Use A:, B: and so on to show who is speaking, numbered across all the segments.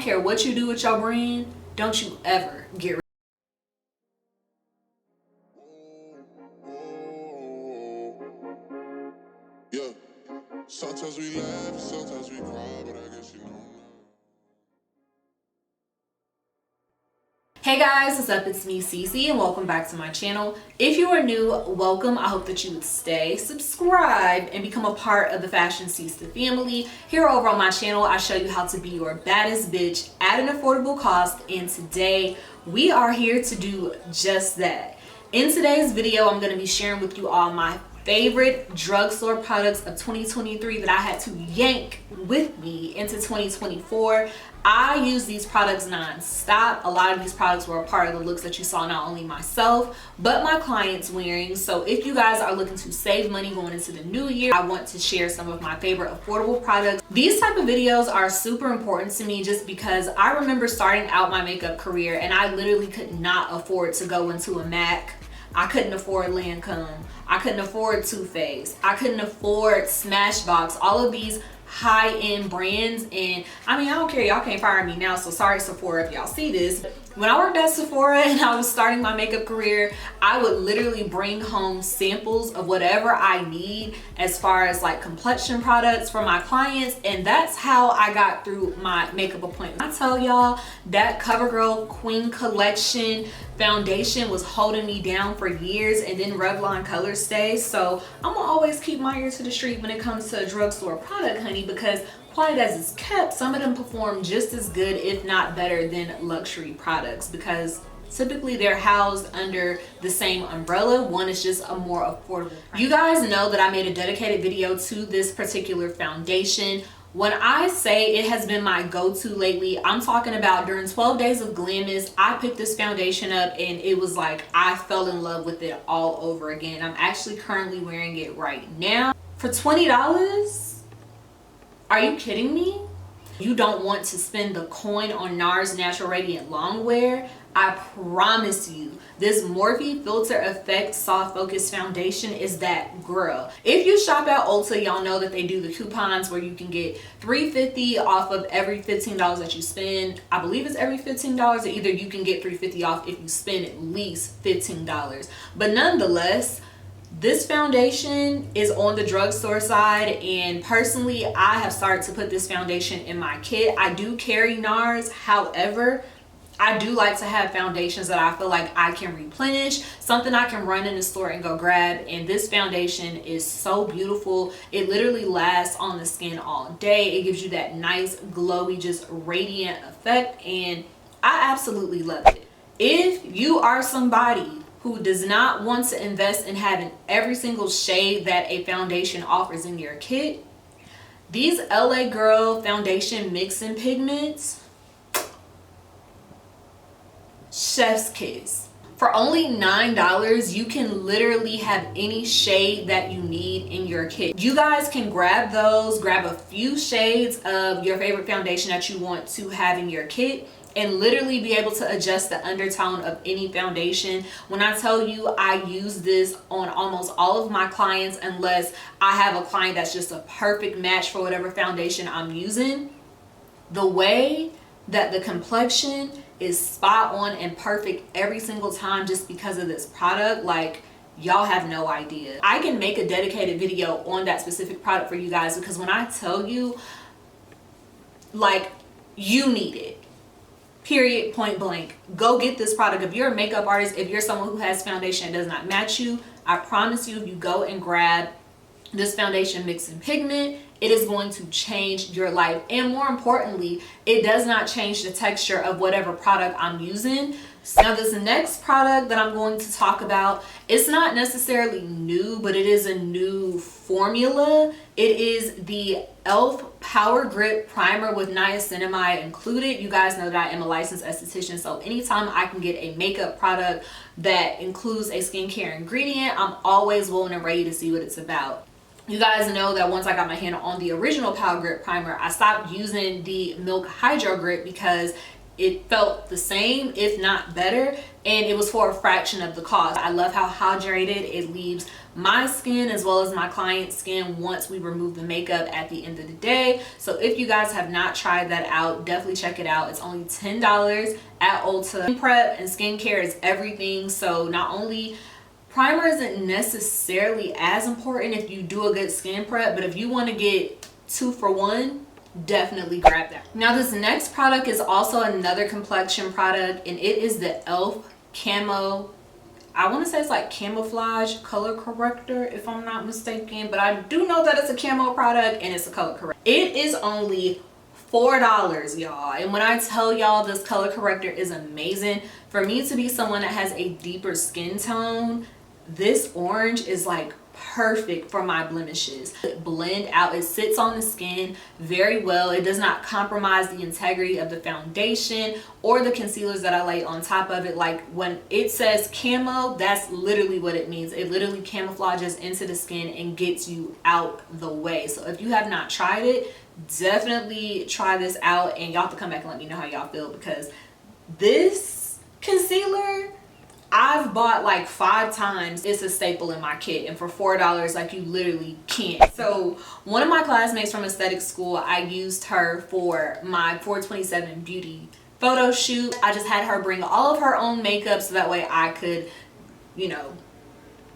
A: care what you do with your brand, don't you ever get rid.
B: Yeah, sometimes we laugh, sometimes we cry, but I guess you know now.
A: Hey guys, what's up? It's me, Cece, and welcome back to my channel. If you are new, welcome. I hope that you would stay, subscribe, and become a part of the Fashion Ceesta family. Here over on my channel, I show you how to be your baddest bitch at an affordable cost, and today we are here to do just that. In today's video, I'm going to be sharing with you all my favorite drugstore products of 2023 that I had to yank with me into 2024. I use these products non-stop. A lot of these products were a part of the looks that you saw not only myself, but my clients wearing. So if you guys are looking to save money going into the new year, I want to share some of my favorite affordable products. These type of videos are super important to me just because I remember starting out my makeup career and I literally could not afford to go into a MAC. I couldn't afford Lancome. I couldn't afford Too Faced. I couldn't afford Smashbox. All of these high-end brands, and I mean, I don't care, y'all can't fire me now, so sorry Sephora if y'all see this. When I worked at Sephora and I was starting my makeup career, I would literally bring home samples of whatever I need as far as like complexion products for my clients, and that's how I got through my makeup appointment. I tell y'all that CoverGirl Queen Collection foundation was holding me down for years, and then Revlon Color Stay. So I'm gonna always keep my ear to the street when it comes to a drugstore product, honey, because quiet as it's kept, some of them perform just as good, if not better, than luxury products, because typically they're housed under the same umbrella. One is just a more affordable price. You guys know that I made a dedicated video to this particular foundation. When I say it has been my go-to lately, I'm talking about during 12 days of Glamness, I picked this foundation up and it was like I fell in love with it all over again. I'm actually currently wearing it right now for $20. Are you kidding me? You don't want to spend the coin on NARS Natural Radiant Longwear? I promise you, this Morphe Filter Effect Soft Focus Foundation is that girl. If you shop at Ulta, y'all know that they do the coupons where you can get $3.50 off of every $15 that you spend. I believe it's every $15, or either you can get $3.50 off if you spend at least $15. But nonetheless, this foundation is on the drugstore side, and personally I have started to put this foundation in my kit. I do carry NARS, however I do like to have foundations that I feel like I can replenish, something I can run in the store and go grab. And this foundation is so beautiful. It literally lasts on the skin all day. It gives you that nice glowy, just radiant effect, and I absolutely love it. If you are somebody who does not want to invest in having every single shade that a foundation offers in your kit, these LA Girl foundation mixing pigments, chef's kiss. For only $9, you can literally have any shade that you need in your kit. You guys can grab those, grab a few shades of your favorite foundation that you want to have in your kit, and literally be able to adjust the undertone of any foundation. When I tell you I use this on almost all of my clients, unless I have a client that's just a perfect match for whatever foundation I'm using, the way that the complexion is spot on and perfect every single time just because of this product, like, y'all have no idea. I can make a dedicated video on that specific product for you guys, because when I tell you, like, you need it. Period, point blank. Go get this product. If you're a makeup artist, if you're someone who has foundation that does not match you, I promise you, if you go and grab this foundation mixing pigment, it is going to change your life. And more importantly, it does not change the texture of whatever product I'm using. Now this next product that I'm going to talk about, it's not necessarily new, but it is a new formula. It is the e.l.f. Power Grip Primer with niacinamide included. You guys know that I am a licensed esthetician, so anytime I can get a makeup product that includes a skincare ingredient, I'm always willing and ready to see what it's about. You guys know that once I got my hand on the original Power Grip Primer, I stopped using the Milk Hydro Grip because it felt the same, if not better, and it was for a fraction of the cost. I love how hydrated it leaves my skin as well as my client's skin once we remove the makeup at the end of the day. So if you guys have not tried that out, definitely check it out. It's only $10 at Ulta. Skin prep and skincare is everything, so not only primer isn't necessarily as important if you do a good skin prep, but if you want to get 2 for 1, definitely grab that. Now this next product is also another complexion product, and it is the e.l.f. Camo, I want to say it's like camouflage color corrector if I'm not mistaken, but I do know that it's a camo product and it's a color corrector. It is only $4, y'all, and when I tell y'all this color corrector is amazing, for me to be someone that has a deeper skin tone, this orange is like perfect for my blemishes. It blend out, it sits on the skin very well. It does not compromise the integrity of the foundation or the concealers that I lay on top of it. Like when it says camo, that's literally what it means. It literally camouflages into the skin and gets you out the way. So if you have not tried it, definitely try this out, and y'all have to come back and let me know how y'all feel, because this concealer I've bought like 5 times. It's a staple in my kit, and for $4, like, you literally can't. So one of my classmates from aesthetic school, I used her for my 427 beauty photo shoot. I just had her bring all of her own makeup so that way I could, you know,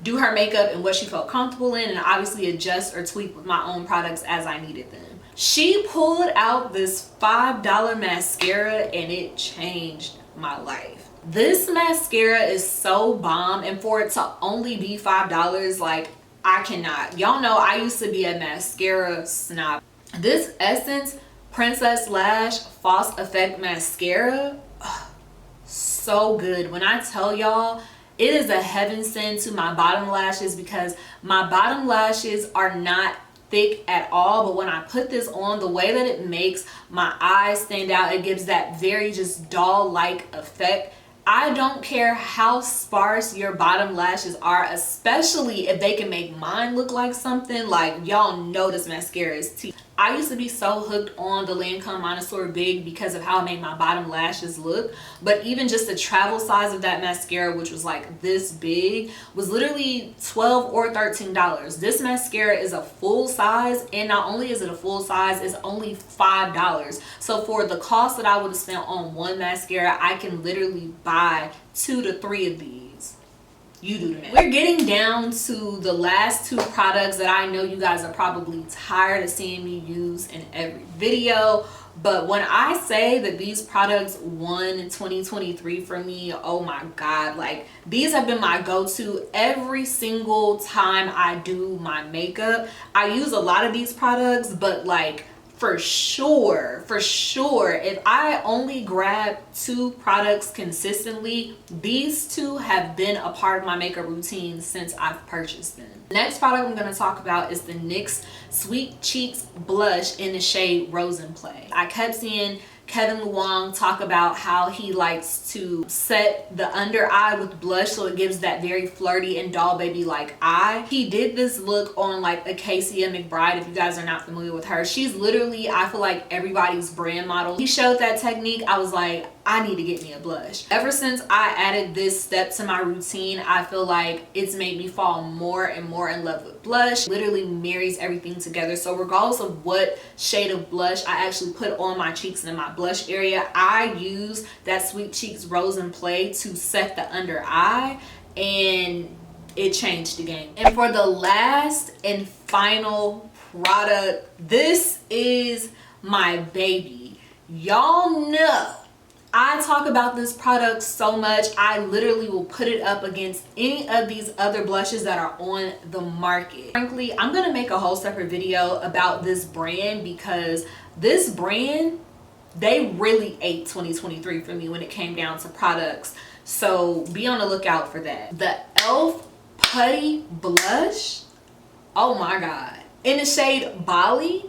A: do her makeup and what she felt comfortable in, and obviously adjust or tweak with my own products as I needed them. She pulled out this $5 mascara and it changed my life. This mascara is so bomb, and for it to only be $5, like, I cannot. Y'all know I used to be a mascara snob. This Essence Princess Lash False Effect Mascara, so good. When I tell y'all, it is a heaven sent to my bottom lashes, because my bottom lashes are not thick at all, but when I put this on, the way that it makes my eyes stand out, it gives that very just doll-like effect. I don't care how sparse your bottom lashes are, especially if they can make mine look like something. Like, y'all know this mascara is tea. I used to be so hooked on the Lancome Monosaur Big because of how it made my bottom lashes look, but even just the travel size of that mascara, which was like this big, was literally $12 or $13. This mascara is a full size, and not only is it a full size, it's only $5. So for the cost that I would have spent on one mascara, I can literally buy 2 to 3 of these. You do the math. We're getting down to the last 2 products that I know you guys are probably tired of seeing me use in every video, but when I say that these products won in 2023 for me, oh my god, like, these have been my go-to every single time I do my makeup. I use a lot of these products, but like, for sure, if I only grab 2 products consistently, these 2 have been a part of my makeup routine since I've purchased them. The next product I'm going to talk about is the NYX Sweet Cheeks Blush in the shade Rose and Play. I kept seeing Kevin Luong talk about how he likes to set the under eye with blush so it gives that very flirty and doll baby like eye. He did this look on like Acacia McBride. If you guys are not familiar with her, she's literally, I feel like, everybody's brand model. He showed that technique. I was like, I need to get me a blush. Ever since I added this step to my routine, I feel like it's made me fall more and more in love with blush. It literally marries everything together. So regardless of what shade of blush I actually put on my cheeks and in my blush area, I use that Sweet Cheeks Rose and Play to set the under eye, and it changed the game. And for the last and final product, this is my baby. Y'all know I talk about this product so much, I literally will put it up against any of these other blushes that are on the market. Frankly, I'm gonna make a whole separate video about this brand, because this brand, they really ate 2023 for me when it came down to products. So be on the lookout for that. The e.l.f. Putty Blush, oh my god, in the shade Bali.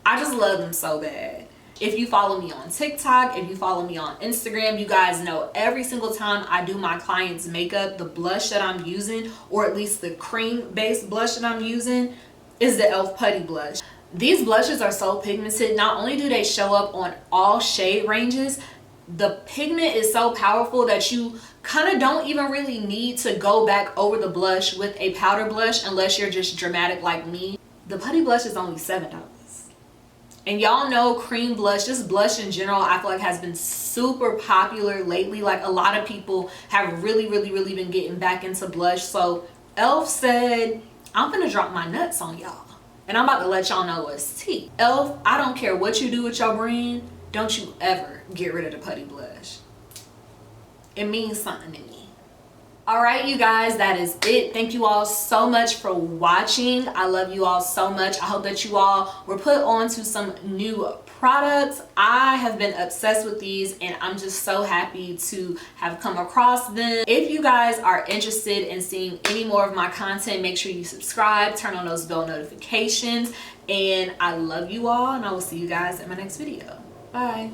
A: I just love them so bad. If you follow me on TikTok, if you follow me on Instagram, you guys know every single time I do my clients' makeup, the blush that I'm using, or at least the cream-based blush that I'm using, is the e.l.f. Putty Blush. These blushes are so pigmented. Not only do they show up on all shade ranges, the pigment is so powerful that you kind of don't even really need to go back over the blush with a powder blush unless you're just dramatic like me. The putty blush is only $7. And y'all know cream blush, just blush in general, I feel like has been super popular lately. Like a lot of people have really been getting back into blush. So e.l.f. said, I'm gonna drop my nuts on y'all. And I'm about to let y'all know what's tea. e.l.f., I don't care what you do with your brand, don't you ever get rid of the putty blush. It means something to me. Alright you guys, that is it. Thank you all so much for watching. I love you all so much. I hope that you all were put on to some new products. I have been obsessed with these and I'm just so happy to have come across them. If you guys are interested in seeing any more of my content, make sure you subscribe, turn on those bell notifications, and I love you all and I will see you guys in my next video. Bye.